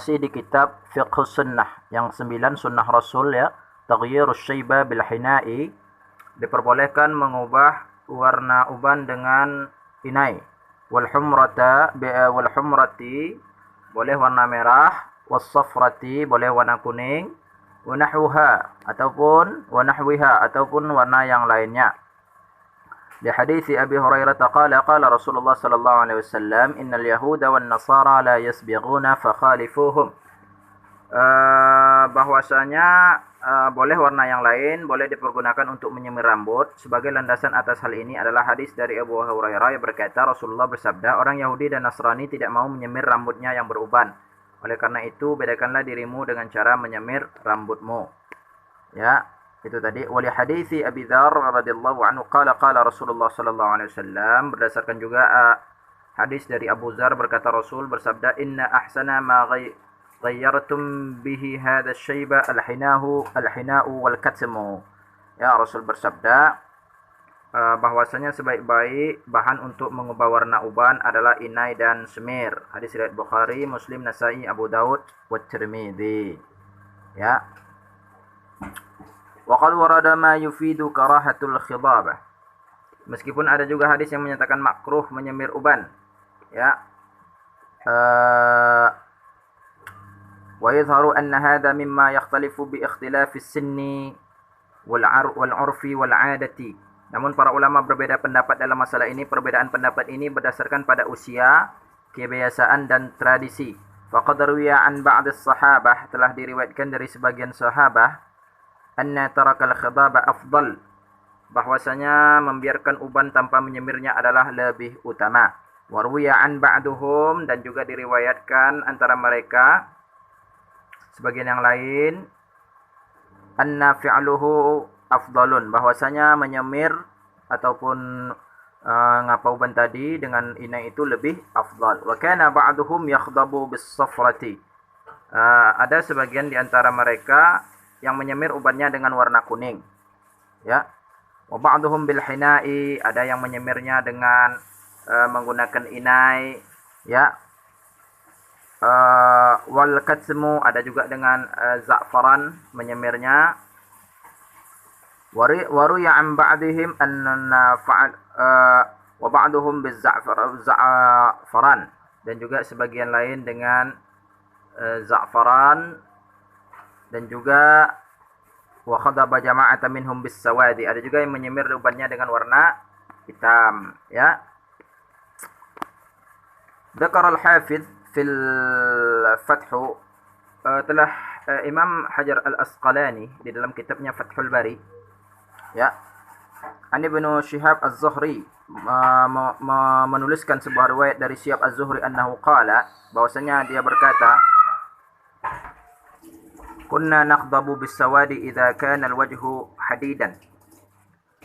Masih di kitab Fiqhus Sunnah yang 9 sunnah Rasul ya. Taghyirus syaiba bil hina'i, diperbolehkan mengubah warna uban dengan inai. Wal humrati boleh warna merah, was safrati boleh warna kuning, wa nahwiha ataupun warna yang lainnya. Di hadis Abi Hurairah qala Rasulullah sallallahu alaihi wasallam innal yahuda wan nasara la yasbighuna fakhalifuhum. Bahwasanya boleh warna yang lain boleh dipergunakan untuk menyemir rambut. Sebagai landasan atas hal ini adalah hadis dari Abu Hurairah yang berkata Rasulullah bersabda, orang Yahudi dan Nasrani tidak mau menyemir rambutnya yang beruban. Oleh karena itu bedakanlah dirimu dengan cara menyemir rambutmu. Ya, itu tadi. Wali hadisi Abi Dzar radhiyallahu anhu qala Rasulullah sallallahu alaihi wasallam, berdasarkan juga hadis dari Abu Dzar berkata Rasul bersabda, inna ahsana ma ghayyartum bihi hadha syaiba al-hina'u wal katmu. Ya, Rasul bersabda bahwasanya sebaik-baik bahan untuk mengubah warna uban adalah inai dan semir. Hadis riwayat Bukhari, Muslim, Nasa'i, Abu Daud, wa Tirmidzi. Ya. Wa qad warada ma yufidu karahatul khidabah. Meskipun ada juga hadis yang menyatakan makruh menyemir uban. Ya. Wa yadhharu anna hadha mimma yakhtalifu bi ikhtilafi as-sinni wal 'urfi wal 'adati. Namun para ulama berbeda pendapat dalam masalah ini. Perbedaan pendapat ini berdasarkan pada usia, kebiasaan dan tradisi. Faqad ruwiya an ba'd as-sahabah, telah diriwayatkan dari sebagian sahabat, anna tarakal khidaba afdal, bahwasanya membiarkan uban tanpa menyemirnya adalah lebih utama. Wa ruwiya an ba'duhum, dan juga diriwayatkan antara mereka sebagian yang lain, anna fi'luhu afdalun, bahwasanya menyemir ataupun ngapa uban tadi dengan inai itu lebih afdal. Wa kana ba'duhum yakhdabu bis safrati, ada sebagian di antara mereka yang menyemir ubannya dengan warna kuning. Ya. Wa ba'duhum bil hina'i, ada yang menyemirnya dengan menggunakan inai, ya. Wal katmu, ada juga dengan za'faran menyemirnya. Waru an ba'dihim anna fa'al wa ba'duhum biz za'faran, dan juga sebagian lain dengan za'faran, dan juga wa khadaba jama'atan minhum bis sawadi, ada juga yang menyemir ubannya dengan warna hitam. Ya. Dzakar al-Hafidz fil Fath, telah Imam Hajar al-Asqalani di dalam kitabnya Fathul Bari, ya, An Ibnu Syihab Az-Zuhri menuliskan sebuah riwayat dari Syihab Az-Zuhri annahu qala, bahwasanya dia berkata, kunna nakhdabu bis-sawadi idza kana al-wajhu hadidan.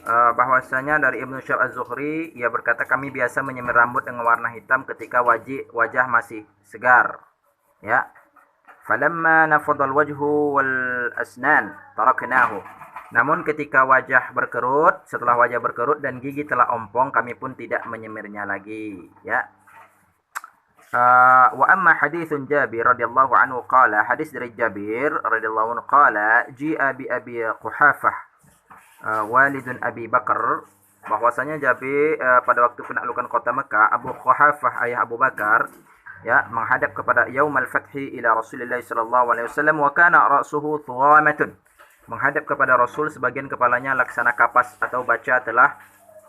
Bahwasanya dari Ibnu Syihab Az-Zuhri, ia berkata kami biasa menyemir rambut dengan warna hitam ketika wajah masih segar. Ya. Falamma nafadha al-wajhu wal asnan taraknahu. Namun ketika wajah berkerut, setelah wajah berkerut dan gigi telah ompong, kami pun tidak menyemirnya lagi. Ya. Wa amma haditsun Jabir radhiyallahu anhu qala, hadis dari Jabir radhiyallahu anhu qala, ji'a bi Abi Quhafah walidun Abi Bakar, bahwasanya Jabir pada waktu penaklukan kota Mekah, Abu Quhafah ayah Abu Bakar, ya, menghadap kepada yaumal fathi ila Rasulillah sallallahu alaihi wasallam wa kana ra'suhu thuwamatun, menghadap kepada Rasul sebagian kepalanya laksana kapas atau baca telah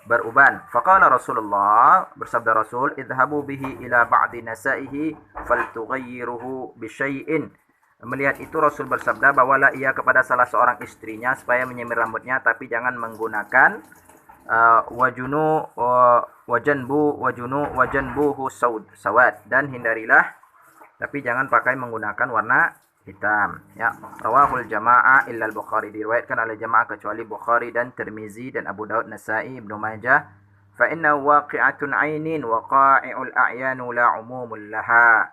beruban. Faqala Rasulullah, bersabda Rasul, idhabu bihi ila ba'di nasaihi faltughayyiruhu bi syai'in. Melihat itu Rasul bersabda, bawalah ia kepada salah seorang istrinya supaya menyemir rambutnya, tapi jangan menggunakan wajanbuhu sawad, dan hindarilah, tapi jangan pakai menggunakan warna hitam. Ya, rawahul jamaah illa al-Bukhari, diriwayatkan oleh jamaah kecuali Bukhari dan Tirmizi dan Abu Daud, Nasa'i, Ibnu Majah. Fa inna waqi'atun 'ainin wa qa'i'ul a'yanu la 'umumul laha.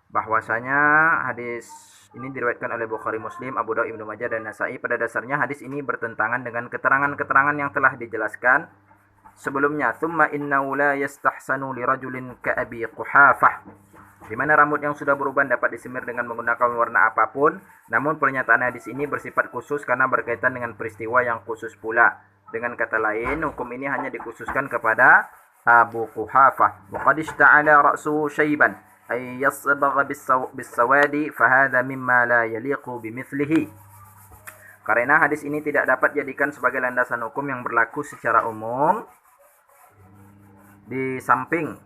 Bahwasanya hadis ini diriwayatkan oleh Bukhari, Muslim, Abu Daud, Ibnu Majah dan Nasa'i. Pada dasarnya hadis ini bertentangan dengan keterangan-keterangan yang telah dijelaskan sebelumnya. Tsumma innahu la yastahsanu li rajulin ka Abi Quhafah. di mana rambut yang sudah beruban dapat disemir dengan menggunakan warna apapun. Namun pernyataan hadis ini bersifat khusus karena berkaitan dengan peristiwa yang khusus pula. Dengan kata lain, hukum ini hanya dikhususkan kepada Abu Quhafah. Wa qad ishta'ala ra'suhu shayban ay yasbagha bis-sawadi fa hadha mimma la yaliqu bimithlihi. Karena hadis ini tidak dapat jadikan sebagai landasan hukum yang berlaku secara umum di samping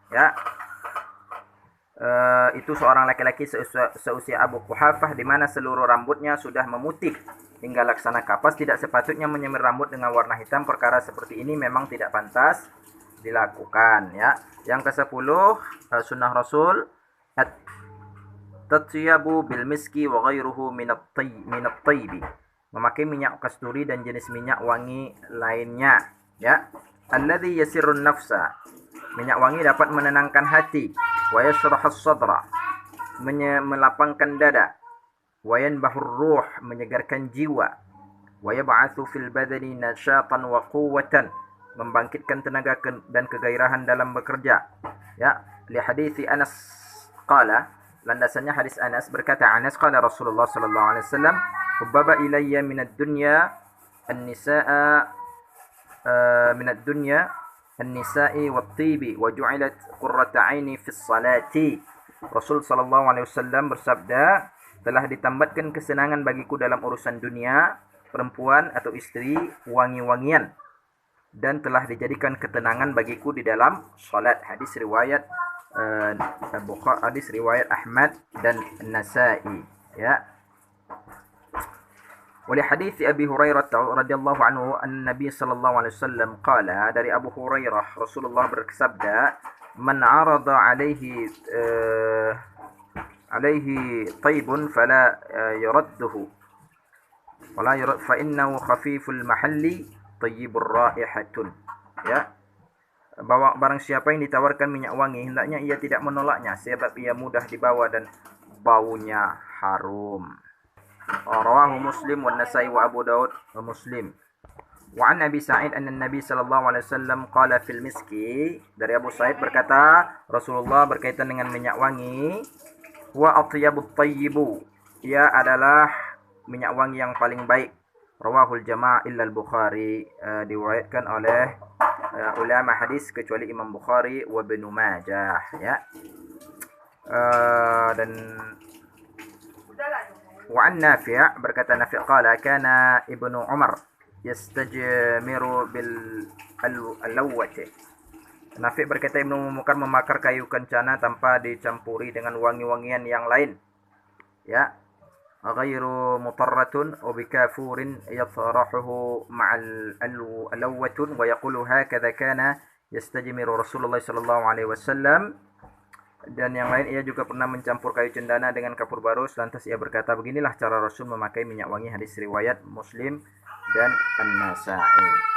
ya itu seorang laki-laki seusia Abu Quhafah di mana seluruh rambutnya sudah memutih hingga laksana kapas, tidak sepatutnya menyemir rambut dengan warna hitam. Perkara seperti ini memang tidak pantas dilakukan ya. Yang ke-10 sunnah Rasul at-tatyabu bil miski wa ghairuhu min at-tayyibi, memakai minyak kasturi dan jenis minyak wangi lainnya ya. Alladhi yasirrun nafsa, minyak wangi dapat menenangkan hati, wa yashrahus sadra, melapangkan dada, wa yanbahur ruh, menyegarkan jiwa, wa yab'atsu fil badani nasyatan wa quwwatan, membangkitkan tenaga dan kegairahan dalam bekerja ya. Li hadithi Anas qala, landasannya hadis Anas, berkata Anas, qala Rasulullah sallallahu alaihi wasallam, hubbaba ilayya minad dunya an-nisaa minad dunya an-nisa'i wat-tibi wa ju'ilat qurratu 'aini fis salati. Rasul sallallahu alaihi wasallam bersabda, telah ditambatkan kesenangan bagiku dalam urusan dunia, perempuan atau istri, wangi-wangian, dan telah dijadikan ketenangan bagiku di dalam salat. Hadis riwayat hadis riwayat Ahmad dan Nasa'i ya. Oleh hadis Abi Hurairah radhiyallahu anhu, an-Nabi sallallahu alaihi wasallam qala, dari Abu Hurairah Rasulullah bersabda, man arada alaihi taibun fala yuradduhu wala yurad fa innahu khafiful mahalli tayyibur raihatun ya. Bahwa barang siapa yang ditawarkan minyak wangi, hendaknya ia tidak menolaknya sebab ia mudah dibawa dan baunya harum. Rawahu Muslim wa Nasa'i wa Abu Daud wa Muslim. Wa an Abi Sa'id anna Nabi sallallahu alaihi wasallam qala fil miski, dari Abu Sa'id berkata, Rasulullah berkaitan dengan minyak wangi, wa atyabut tayyibu, ia adalah minyak wangi yang paling baik. Rawahul jamaah illa al-Bukhari, diriwayatkan oleh ulama hadis kecuali Imam Bukhari wa Ibnu Majah ya. Dan wa an Nafi', berkata Nafi' qala kana Ibnu Umar yastajmiru bil alawati. Nafi' berkata Ibnu Umar memakar kayu kencana tanpa dicampuri dengan wangi-wangian yang lain ya. Ghairu mutarratun wa bikafurin yatrahuhu ma'al alawatun wa yaqulu hakadha kana yastajmiru Rasulullah sallallahu alaihi wasallam. Dan yang lain, ia juga pernah mencampur kayu cendana dengan kapur barus, lantas ia berkata, beginilah cara Rasul memakai minyak wangi. Hadis riwayat Muslim dan An-Nasa'i.